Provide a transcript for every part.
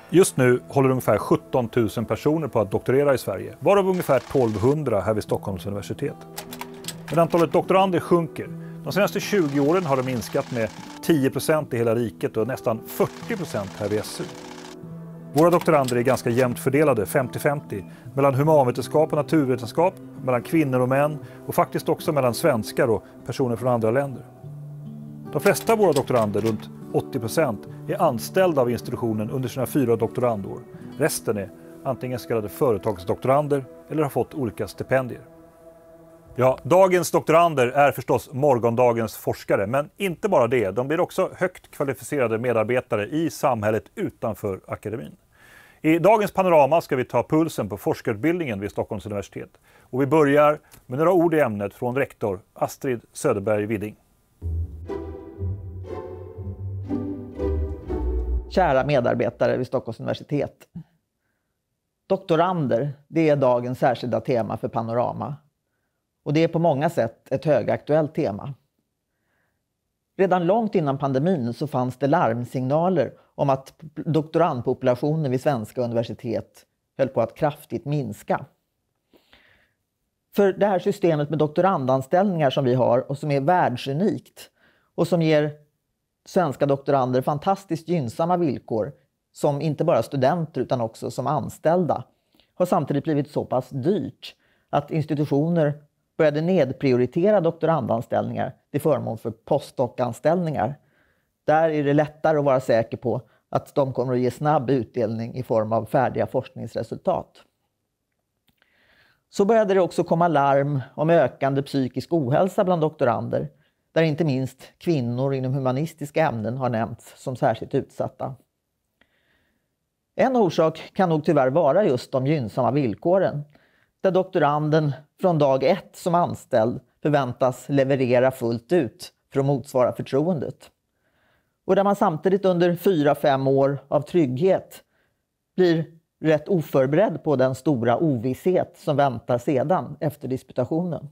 Just nu håller ungefär 17 000 personer på att doktorera i Sverige, varav ungefär 1200 här vid Stockholms universitet. Men antalet doktorander sjunker. De senaste 20 åren har det minskat med 10% i hela riket och nästan 40% här vid SU. Våra doktorander är ganska jämnt fördelade, 50-50, mellan humanvetenskap och naturvetenskap, mellan kvinnor och män och faktiskt också mellan svenskar och personer från andra länder. De flesta av våra doktorander, runt 80%, är anställda av institutionen under sina 4 doktorandår. Resten är antingen så kallade företagsdoktorander eller har fått olika stipendier. Ja, dagens doktorander är förstås morgondagens forskare, men inte bara det. De blir också högt kvalificerade medarbetare i samhället utanför akademin. I dagens panorama ska vi ta pulsen på forskarutbildningen vid Stockholms universitet. Och vi börjar med några ord i ämnet från rektor Astrid Söderberg-Widding. Kära medarbetare vid Stockholms universitet. Doktorander, det är dagens särskilda tema för Panorama. Och det är på många sätt ett högaktuellt tema. Redan långt innan pandemin så fanns det larmsignaler om att doktorandpopulationen vid svenska universitet höll på att kraftigt minska. För det här systemet med doktorandanställningar som vi har och som är världsunikt och som ger svenska doktorander fantastiskt gynnsamma villkor som inte bara studenter utan också som anställda har samtidigt blivit så pass dyrt att institutioner började nedprioritera doktorandanställningar till förmån för postdoc-anställningar. Där är det lättare att vara säker på att de kommer att ge snabb utdelning i form av färdiga forskningsresultat. Så började det också komma larm om ökande psykisk ohälsa bland doktorander, där inte minst kvinnor inom humanistiska ämnen har nämnts som särskilt utsatta. En orsak kan nog tyvärr vara just de gynnsamma villkoren, där doktoranden från dag 1 som anställd förväntas leverera fullt ut för att motsvara förtroendet. Och där man samtidigt under 4-5 år av trygghet blir rätt oförberedd på den stora ovisshet som väntar sedan efter disputationen.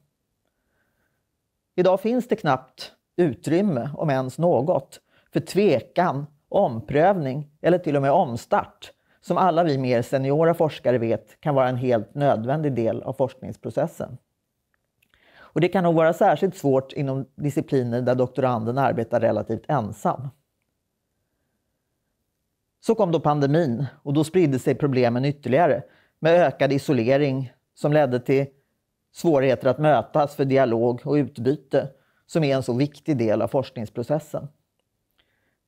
Idag finns det knappt utrymme, om ens något, för tvekan, omprövning eller till och med omstart, som alla vi mer seniora forskare vet kan vara en helt nödvändig del av forskningsprocessen. Och det kan nog vara särskilt svårt inom discipliner där doktoranden arbetar relativt ensam. Så kom då pandemin och då spridde sig problemen ytterligare med ökad isolering som ledde till svårigheter att mötas för dialog och utbyte som är en så viktig del av forskningsprocessen.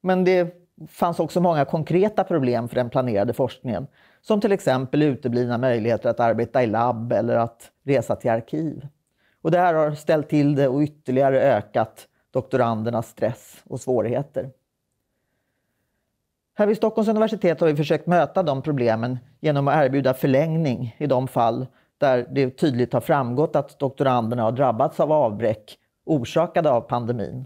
Men det fanns också många konkreta problem för den planerade forskningen, som till exempel uteblivna möjligheter att arbeta i labb eller att resa till arkiv. Och det här har ställt till det och ytterligare ökat doktorandernas stress och svårigheter. Här vid Stockholms universitet har vi försökt möta de problemen genom att erbjuda förlängning i de fall där det tydligt har framgått att doktoranderna har drabbats av avbräck orsakade av pandemin.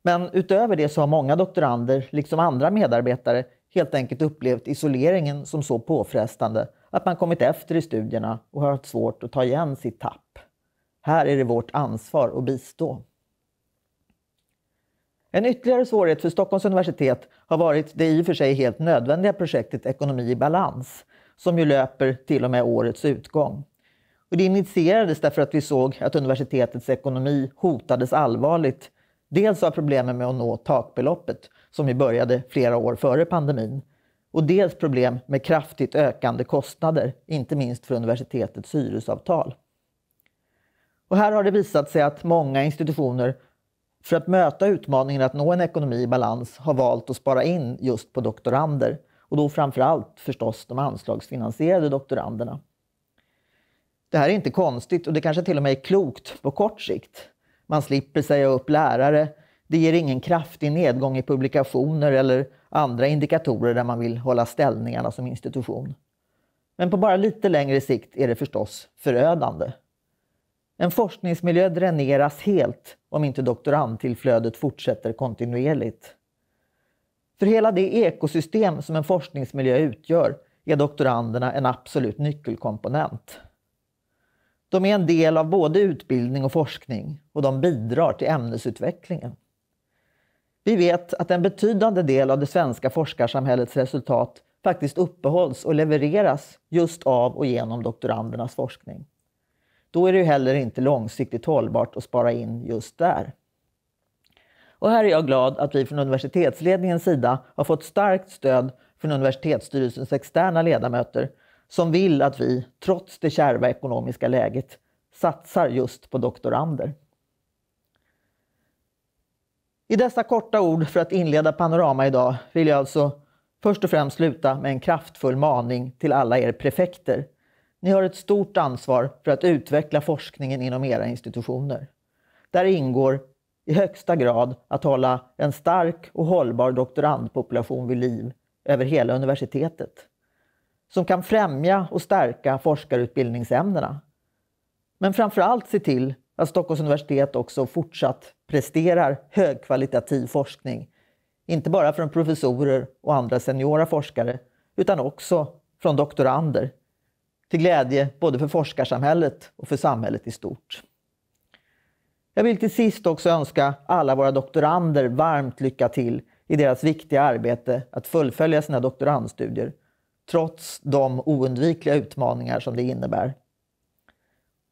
Men utöver det så har många doktorander, liksom andra medarbetare, helt enkelt upplevt isoleringen som så påfrestande att man kommit efter i studierna och har haft svårt att ta igen sitt tapp. Här är det vårt ansvar att bistå. En ytterligare svårighet för Stockholms universitet har varit det i och för sig helt nödvändiga projektet Ekonomi i balans, som ju löper till och med årets utgång. Och det initierades därför att vi såg att universitetets ekonomi hotades allvarligt, dels av problemen med att nå takbeloppet, som ju började flera år före pandemin, och dels problem med kraftigt ökande kostnader, inte minst för universitetets hyresavtal. Och här har det visat sig att många institutioner för att möta utmaningen att nå en ekonomi i balans har valt att spara in just på doktorander, och då framförallt förstås de anslagsfinansierade doktoranderna. Det här är inte konstigt och det kanske till och med är klokt på kort sikt. Man slipper säga upp lärare, det ger ingen kraftig nedgång i publikationer eller andra indikatorer där man vill hålla ställningarna som institution. Men på bara lite längre sikt är det förstås förödande. En forskningsmiljö dräneras helt om inte doktorandtillflödet fortsätter kontinuerligt. För hela det ekosystem som en forskningsmiljö utgör är doktoranderna en absolut nyckelkomponent. De är en del av både utbildning och forskning och de bidrar till ämnesutvecklingen. Vi vet att en betydande del av det svenska forskarsamhällets resultat faktiskt uppehålls och levereras just av och genom doktorandernas forskning. Då är det ju heller inte långsiktigt hållbart att spara in just där. Och här är jag glad att vi från universitetsledningens sida har fått starkt stöd från universitetsstyrelsens externa ledamöter som vill att vi, trots det kärva ekonomiska läget, satsar just på doktorander. I dessa korta ord för att inleda Panorama idag vill jag alltså först och främst sluta med en kraftfull maning till alla er prefekter. Ni har ett stort ansvar för att utveckla forskningen inom era institutioner. Där ingår i högsta grad att hålla en stark och hållbar doktorandpopulation vid liv över hela universitetet, som kan främja och stärka forskarutbildningsämnena. Men framförallt se till att Stockholms universitet också fortsatt presterar högkvalitativ forskning, inte bara från professorer och andra seniora forskare, utan också från doktorander, till glädje både för forskarsamhället och för samhället i stort. Jag vill till sist också önska alla våra doktorander varmt lycka till i deras viktiga arbete att fullfölja sina doktorandstudier, trots de oundvikliga utmaningar som det innebär.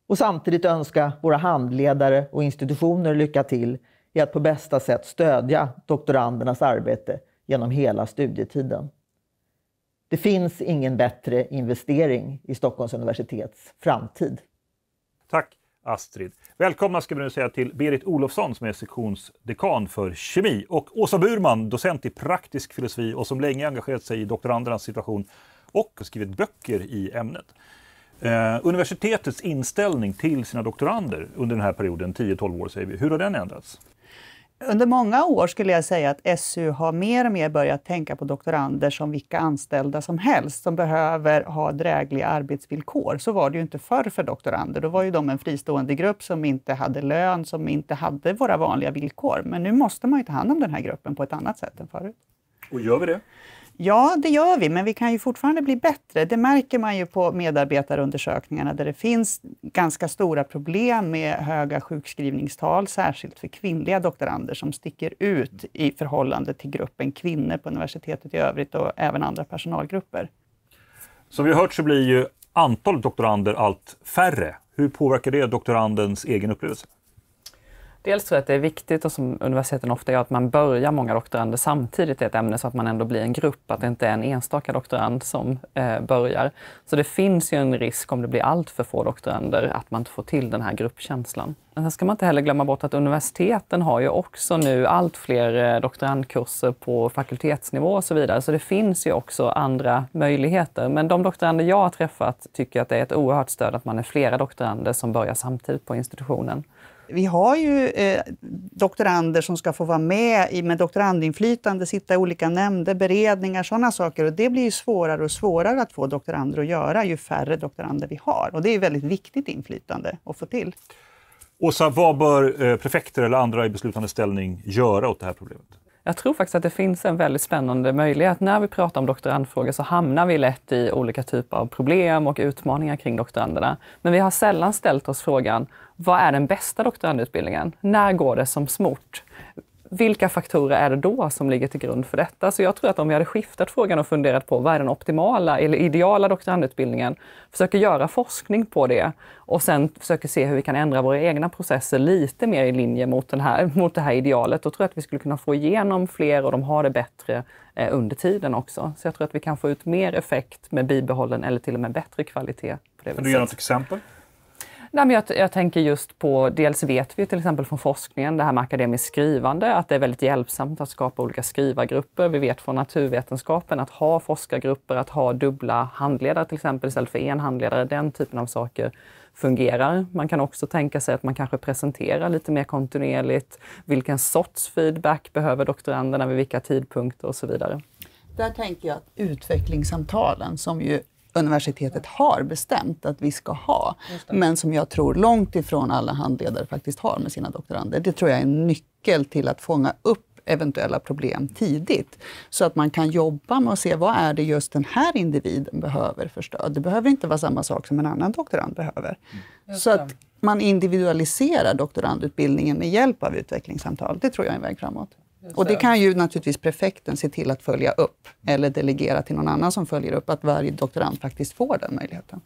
Och samtidigt önska våra handledare och institutioner lycka till i att på bästa sätt stödja doktorandernas arbete genom hela studietiden. Det finns ingen bättre investering i Stockholms universitets framtid. Tack Astrid. Välkomna ska vi nu säga till Berit Olofsson som är sektionsdekan för kemi och Åsa Burman, docent i praktisk filosofi och som länge engagerat sig i doktorandernas situation och skrivit böcker i ämnet. Universitetets inställning till sina doktorander under den här perioden, 10-12 år säger vi, hur har den ändrats? Under många år skulle jag säga att SU har mer och mer börjat tänka på doktorander som vilka anställda som helst som behöver ha drägliga arbetsvillkor. Så var det ju inte förr för doktorander. Då var ju de en fristående grupp som inte hade lön, som inte hade våra vanliga villkor. Men nu måste man ju ta hand om den här gruppen på ett annat sätt än förut. Och gör vi det? Ja, det gör vi, men vi kan ju fortfarande bli bättre. Det märker man ju på medarbetarundersökningarna där det finns ganska stora problem med höga sjukskrivningstal, särskilt för kvinnliga doktorander som sticker ut i förhållande till gruppen kvinnor på universitetet i övrigt och även andra personalgrupper. Som vi har hört så blir ju antalet doktorander allt färre. Hur påverkar det doktorandens egen upplevelse? Dels tror jag att det är viktigt, och som universiteten ofta gör, att man börjar många doktorander samtidigt i ett ämne så att man ändå blir en grupp, att det inte är en enstaka doktorand som börjar. Så det finns ju en risk om det blir allt för få doktorander att man inte får till den här gruppkänslan. Men sen ska man inte heller glömma bort att universiteten har ju också nu allt fler doktorandkurser på fakultetsnivå och så vidare. Så det finns ju också andra möjligheter. Men de doktorander jag har träffat tycker att det är ett oerhört stöd att man är flera doktorander som börjar samtidigt på institutionen. Vi har ju doktorander som ska få vara med doktorandinflytande, sitta i olika nämnder, beredningar, sådana saker. Och det blir ju svårare och svårare att få doktorander att göra ju färre doktorander vi har. Och det är väldigt viktigt inflytande att få till. Åsa, vad bör prefekter eller andra i beslutande ställning göra åt det här problemet? Jag tror faktiskt att det finns en väldigt spännande möjlighet. När vi pratar om doktorandfrågor så hamnar vi lätt i olika typer av problem och utmaningar kring doktoranderna. Men vi har sällan ställt oss frågan, vad är den bästa doktorandutbildningen? När går det som smort? Vilka faktorer är det då som ligger till grund för detta? Så jag tror att om vi hade skiftat frågan och funderat på vad är den optimala eller ideala doktorandutbildningen, försöker göra forskning på det och sen försöker se hur vi kan ändra våra egna processer lite mer i linje mot det här idealet, då tror jag att vi skulle kunna få igenom fler och de har det bättre under tiden också. Så jag tror att vi kan få ut mer effekt med bibehållen eller till och med bättre kvalitet på det viset. Kan du ge något exempel? Nej, men jag tänker just på, dels vet vi till exempel från forskningen, det här med akademiskt skrivande, att det är väldigt hjälpsamt att skapa olika skrivargrupper. Vi vet från naturvetenskapen att ha forskargrupper, att ha dubbla handledare till exempel istället för en handledare, den typen av saker fungerar. Man kan också tänka sig att man kanske presenterar lite mer kontinuerligt. Vilken sorts feedback behöver doktoranderna vid vilka tidpunkter och så vidare. Där tänker jag att utvecklingssamtalen som ju universitetet har bestämt att vi ska ha, men som jag tror långt ifrån alla handledare faktiskt har med sina doktorander. Det tror jag är en nyckel till att fånga upp eventuella problem tidigt. Så att man kan jobba med att se vad är det just den här individen behöver för stöd. Det behöver inte vara samma sak som en annan doktorand behöver. Så att man individualiserar doktorandutbildningen med hjälp av utvecklingssamtal. Det tror jag är en väg framåt. Och det kan ju naturligtvis prefekten se till att följa upp eller delegera till någon annan som följer upp, att varje doktorand faktiskt får den möjligheten.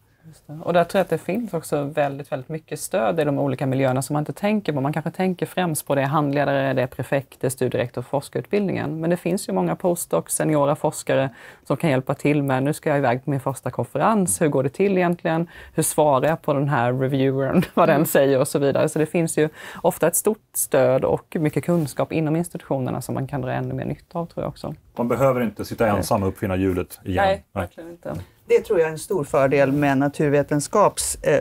Och där tror jag att det finns också väldigt, väldigt mycket stöd i de olika miljöerna som man inte tänker på. Man kanske tänker främst på det handledare, det prefekt, det studierektor och forskarutbildningen. Men det finns ju många postdocs, seniora forskare som kan hjälpa till med, nu ska jag iväg på min första konferens, hur går det till egentligen? Hur svarar jag på den här reviewern, vad den säger och så vidare. Så det finns ju ofta ett stort stöd och mycket kunskap inom institutionerna som man kan dra ännu mer nytta av, tror jag också. Man behöver inte sitta ensam och uppfinna hjulet igen. Nej, verkligen inte. Det tror jag är en stor fördel med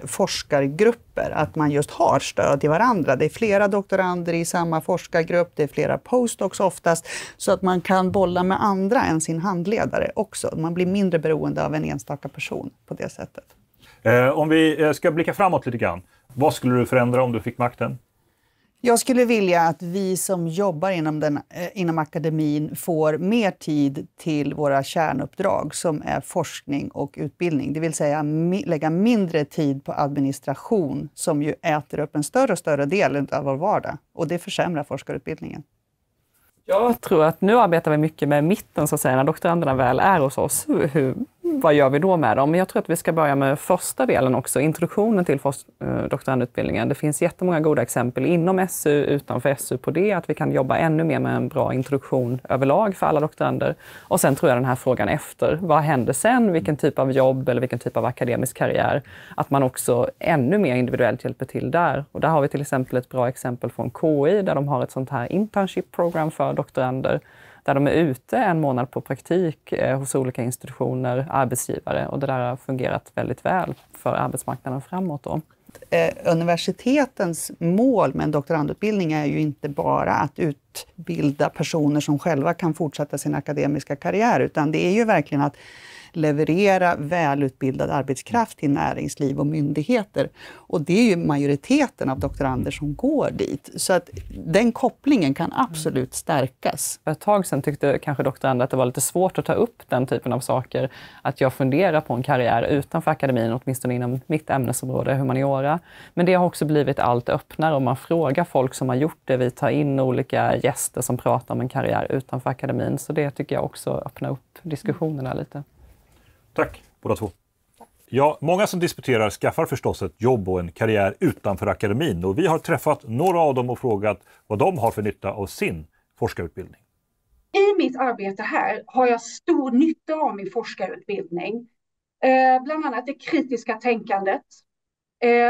forskargrupper, att man just har stöd till varandra. Det är flera doktorander i samma forskargrupp, det är flera postdocs oftast, så att man kan bolla med andra än sin handledare också. Man blir mindre beroende av en enstaka person på det sättet. Om vi ska blicka framåt lite grann, vad skulle du förändra om du fick makten? Jag skulle vilja att vi som jobbar inom akademin får mer tid till våra kärnuppdrag som är forskning och utbildning. Det vill säga lägga mindre tid på administration som ju äter upp en större och större del av vår vardag. Och det försämrar forskarutbildningen. Jag tror att nu arbetar vi mycket med mitten, så att säga, när doktoranderna väl är hos oss. Vad gör vi då med dem? Men jag tror att vi ska börja med första delen också, introduktionen till doktorandutbildningen. Det finns jättemånga goda exempel inom SU, utanför SU på det, att vi kan jobba ännu mer med en bra introduktion överlag för alla doktorander. Och sen tror jag den här frågan efter, vad händer sen? Vilken typ av jobb eller vilken typ av akademisk karriär? Att man också ännu mer individuellt hjälper till där. Och där har vi till exempel ett bra exempel från KI där de har ett sånt här internship-program för doktorander, där de är ute en månad på praktik hos olika institutioner, arbetsgivare, och det där har fungerat väldigt väl för arbetsmarknaden framåt då. Universitetens mål med en doktorandutbildning är ju inte bara att utbilda personer som själva kan fortsätta sin akademiska karriär, utan det är ju verkligen att leverera välutbildad arbetskraft till näringsliv och myndigheter. Och det är ju majoriteten av doktorander som går dit. Så att den kopplingen kan absolut stärkas. För ett tag sedan tyckte kanske doktorander att det var lite svårt att ta upp den typen av saker. Att jag funderar på en karriär utanför akademin, åtminstone inom mitt ämnesområde, humaniora. Men det har också blivit allt öppnare om man frågar folk som har gjort det. Vi tar in olika gäster som pratar om en karriär utanför akademin. Så det tycker jag också öppnar upp diskussionerna lite. Tack båda två. Ja, många som disputerar skaffar förstås ett jobb och en karriär utanför akademin, och vi har träffat några av dem och frågat vad de har för nytta av sin forskarutbildning. I mitt arbete här har jag stor nytta av min forskarutbildning. Bland annat det kritiska tänkandet.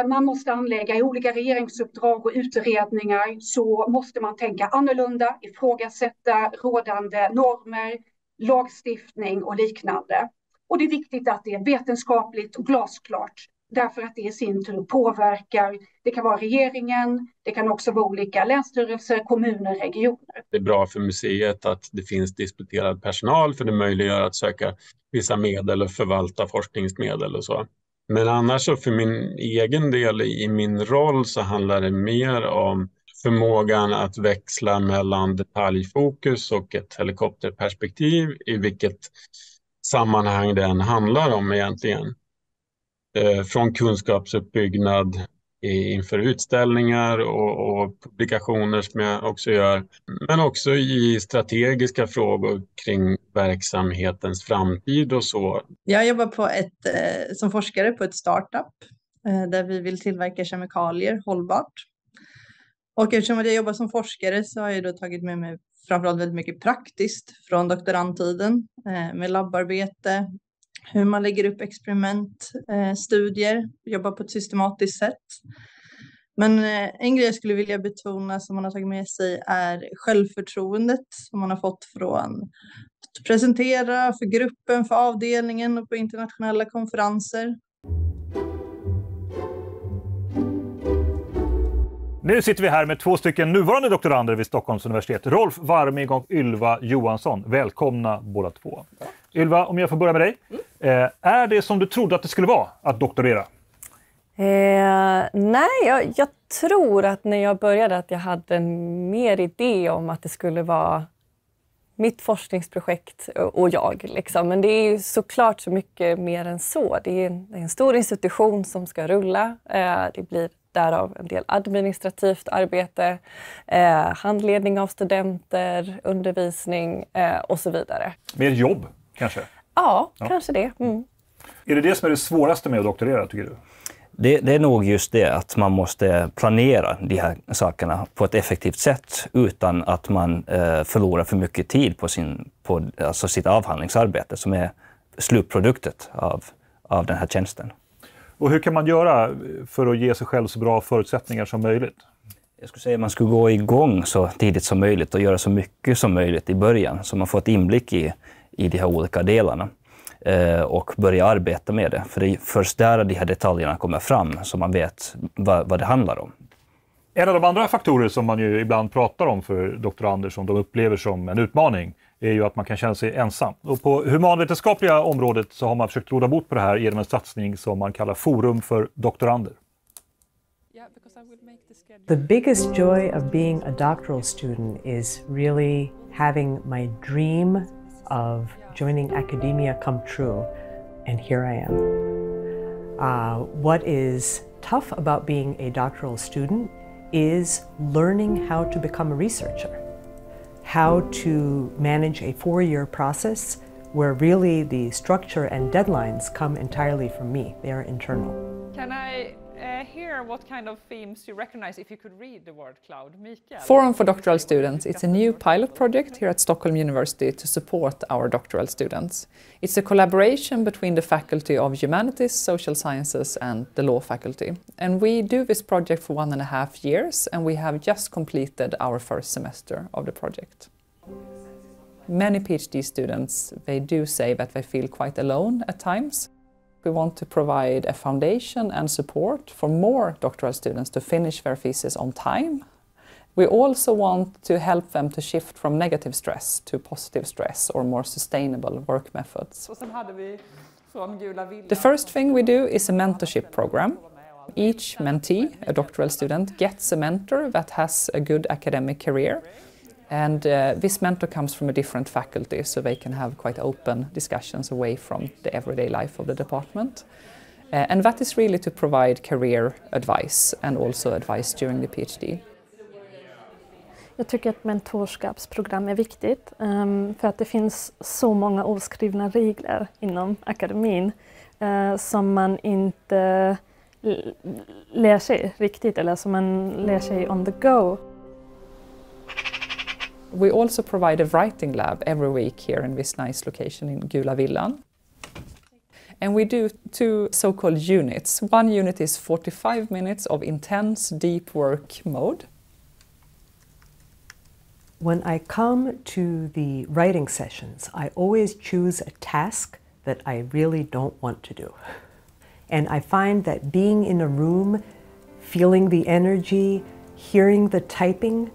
Man måste anlägga i olika regeringsuppdrag och utredningar, så måste man tänka annorlunda, ifrågasätta rådande normer, lagstiftning och liknande. Och det är viktigt att det är vetenskapligt och glasklart, därför att det i sin tur påverkar. Det kan vara regeringen, det kan också vara olika länsstyrelser, kommuner, regioner. Det är bra för museet att det finns disputerad personal, för det möjliggör att söka vissa medel och förvalta forskningsmedel och så. Men annars så för min egen del i min roll så handlar det mer om förmågan att växla mellan detaljfokus och ett helikopterperspektiv i vilket sammanhang den handlar om egentligen. Från kunskapsuppbyggnad inför utställningar och publikationer som jag också gör. Men också i strategiska frågor kring verksamhetens framtid och så. Jag jobbar som forskare på ett startup där vi vill tillverka kemikalier hållbart. Och eftersom jag jobbar som forskare så har jag då tagit med mig framförallt väldigt mycket praktiskt från doktorandtiden med labbarbete, hur man lägger upp experiment, studier, jobbar på ett systematiskt sätt. Men en grej jag skulle vilja betona som man har tagit med sig är självförtroendet som man har fått från att presentera för gruppen, för avdelningen och på internationella konferenser. Nu sitter vi här med 2 stycken nuvarande doktorander vid Stockholms universitet. Rolf Warming och Ylva Johansson. Välkomna båda två. Ylva, om jag får börja med dig. Är det som du trodde att det skulle vara att doktorera? Nej, jag tror att när jag började att jag hade en mer idé om att det skulle vara mitt forskningsprojekt och jag. Liksom. Men det är ju såklart så mycket mer än så. Det är en stor institution som ska rulla. Det blir därav en del administrativt arbete, handledning av studenter, undervisning och så vidare. Mer jobb kanske? Ja, kanske det. Mm. Är det som är det svåraste med att doktorera, tycker du? Det är nog just det att man måste planera de här sakerna på ett effektivt sätt utan att man förlorar för mycket tid på alltså sitt avhandlingsarbete som är slutproduktet av den här tjänsten. Och hur kan man göra för att ge sig själv så bra förutsättningar som möjligt? Jag skulle säga att man skulle gå igång så tidigt som möjligt och göra så mycket som möjligt i början så man får ett inblick i de här olika delarna. Och börja arbeta med det. För det är först där de här detaljerna kommer fram så man vet vad det handlar om. En av de andra faktorer som man ju ibland pratar om för doktorander som de upplever som en utmaning är ju att man kan känna sig ensam. Och på humanvetenskapliga området så har man försökt råda bot på det här genom en satsning som man kallar Forum för doktorander. The biggest joy of being a doctoral student is really having my dream of joining academia come true, and here I am. What is tough about being a doctoral student is learning how to become a researcher, how to manage a 4-year process where really the structure and deadlines come entirely from me. They are internal. Can I hear what kind of themes you recognize if you could read the word cloud? Mikael? Forum for Doctoral Students. It's a new pilot project here at Stockholm University to support our doctoral students. It's a collaboration between the Faculty of Humanities, Social Sciences and the Law Faculty. And we do this project for 1.5 years and we have just completed our first semester of the project. Many PhD students, they do say that they feel quite alone at times. We want to provide a foundation and support for more doctoral students to finish their thesis on time. We also want to help them to shift from negative stress to positive stress or more sustainable work methods. The first thing we do is a mentorship program. Each mentee, a doctoral student, gets a mentor that has a good academic career. And this mentor comes from a different faculty, so they can have quite open discussions away from the everyday life of the department. And that is really to provide career advice and also advice during the PhD. Jag tycker att mentorskapsprogram är viktigt för att det finns så många oskrivna regler inom akademin som man inte lär sig riktigt eller som man lär sig on the go. We also provide a writing lab every week here in this nice location in Gula Villan. And we do 2 so-called units. One unit is 45 minutes of intense deep work mode. When I come to the writing sessions, I always choose a task that I really don't want to do. And I find that being in a room, feeling the energy, hearing the typing,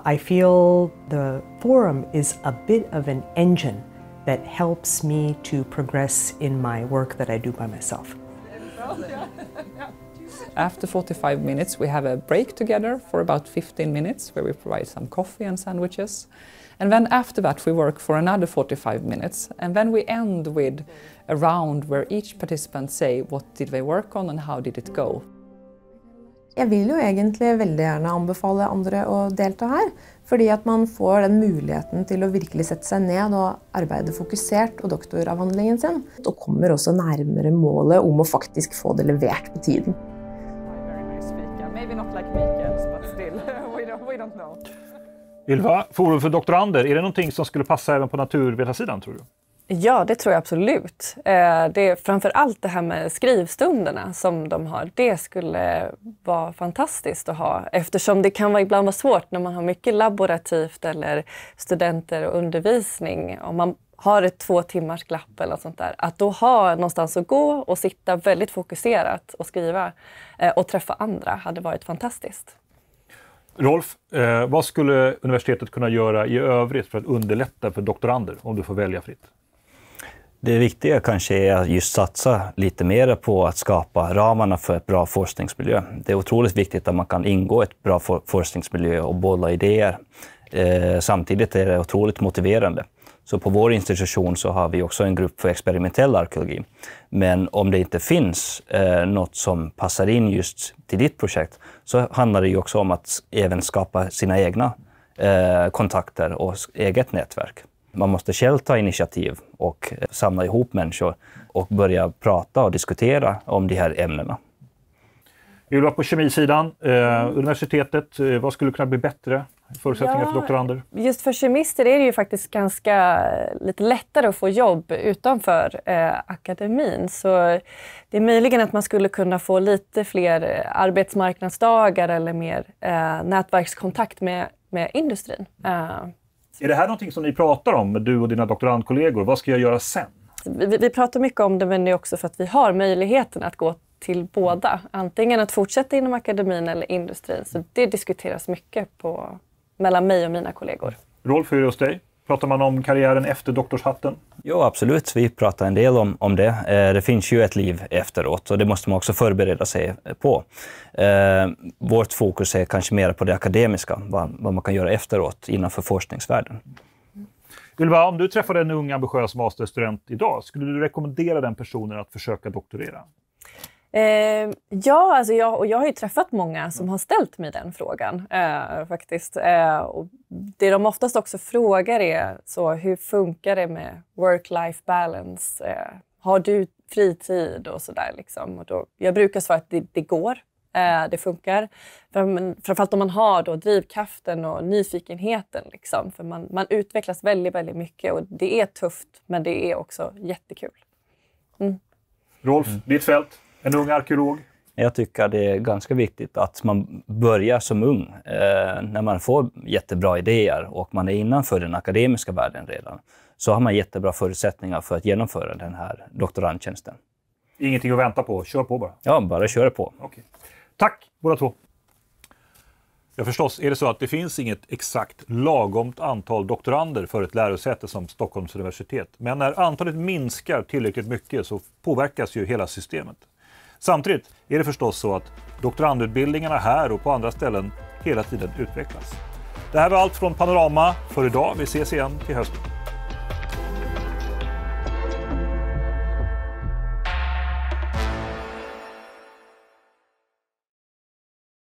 I feel the forum is a bit of an engine that helps me to progress in my work that I do by myself. After 45 minutes, we have a break together for about 15 minutes where we provide some coffee and sandwiches. And then after that, we work for another 45 minutes. And then we end with a round where each participant say what did they work on and how did it go. Jeg vil jo egentlig veldig gjerne anbefale andre å delta her, fordi at man får den muligheten til å virkelig sette seg ned og arbeide fokusert på doktoravhandlingen sin. Og kommer også nærmere målet om å faktisk få det levert på tiden. Ylva, Forum för doktorander, är det någonting som skulle passa även på naturvetarsidan, tror du? Ja, det tror jag absolut. Det är framför allt det här med skrivstunderna som de har. Det skulle vara fantastiskt att ha eftersom det kan ibland vara svårt när man har mycket laborativt eller studenter och undervisning. Om man har ett 2 timmars glapp eller något sånt där. Att då ha någonstans att gå och sitta väldigt fokuserat och skriva och träffa andra hade varit fantastiskt. Rolf, vad skulle universitetet kunna göra i övrigt för att underlätta för doktorander om du får välja fritt? Det viktiga kanske är att just satsa lite mer på att skapa ramarna för ett bra forskningsmiljö. Det är otroligt viktigt att man kan ingå i ett bra forskningsmiljö och bolla idéer. Samtidigt är det otroligt motiverande. Så på vår institution så har vi också en grupp för experimentell arkeologi. Men om det inte finns något som passar in just till ditt projekt så handlar det ju också om att även skapa sina egna kontakter och eget nätverk. Man måste själv ta initiativ och samla ihop människor och börja prata och diskutera om de här ämnena. Vi vill vara på kemisidan. Universitetet, vad skulle kunna bli bättre förutsättningar för doktorander? Just för kemister är det ju faktiskt ganska lite lättare att få jobb utanför akademin. Så det är möjligen att man skulle kunna få lite fler arbetsmarknadsdagar eller mer nätverkskontakt med industrin. Är det här någonting som ni pratar om, du och dina doktorandkollegor? Vad ska jag göra sen? Vi pratar mycket om det, men det är också för att vi har möjligheten att gå till båda. Antingen att fortsätta inom akademin eller industrin. Så det diskuteras mycket mellan mig och mina kollegor. Rolf, hur är det hos dig? Pratar man om karriären efter doktorshatten? Jo, absolut. Vi pratar en del om det. Det finns ju ett liv efteråt och det måste man också förbereda sig på. Vårt fokus är kanske mer på det akademiska, vad man kan göra efteråt innanför forskningsvärlden. Ylva, om du träffade en ung ambitiös masterstudent idag, skulle du rekommendera den personen att försöka doktorera? Ja, alltså jag har ju träffat många som har ställt mig den frågan faktiskt. Och det de oftast också frågar är så, hur funkar det med work-life balance? Har du fritid och sådär liksom? Och då, jag brukar svara att det går, det funkar. Framförallt om man har då drivkraften och nyfikenheten liksom. För man utvecklas väldigt, väldigt mycket och det är tufft, men det är också jättekul. Rolf, ditt fält? En ung arkeolog? Jag tycker det är ganska viktigt att man börjar som ung. När man får jättebra idéer och man är innanför den akademiska världen redan, så har man jättebra förutsättningar för att genomföra den här doktorandtjänsten. Ingenting att vänta på, kör på bara. Ja, bara kör på. Okej. Tack båda två. Ja, förstås är det så att det finns inget exakt lagomt antal doktorander för ett lärosäte som Stockholms universitet. Men när antalet minskar tillräckligt mycket så påverkas ju hela systemet. Samtidigt är det förstås så att doktorandutbildningarna här och på andra ställen hela tiden utvecklas. Det här var allt från Panorama för idag. Vi ses igen till hösten.